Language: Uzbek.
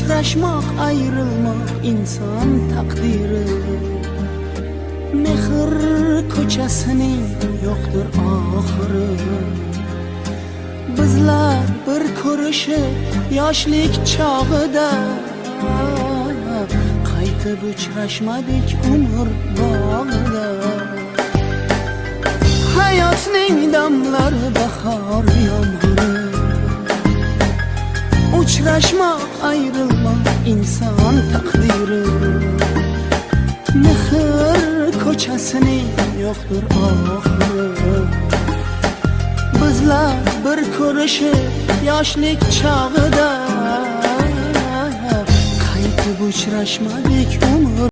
Uchrashmoq, ayrılmak inson taqdiri. Mehr ko'chasining yo'qdir oxiri. Bizlar bir ko'rishib yoshlik chog'ida qaytib uchrashmadik umr bog'ida. Hayotning damlari bahor yomg'iri. Uchrashmoq, ayrılmak inson taqdiri. Mehr ko'chasining yo'qdir oxiri. Bizlar bir ko'rishib yoshlik chog'ida qaytib uchrashmadik umr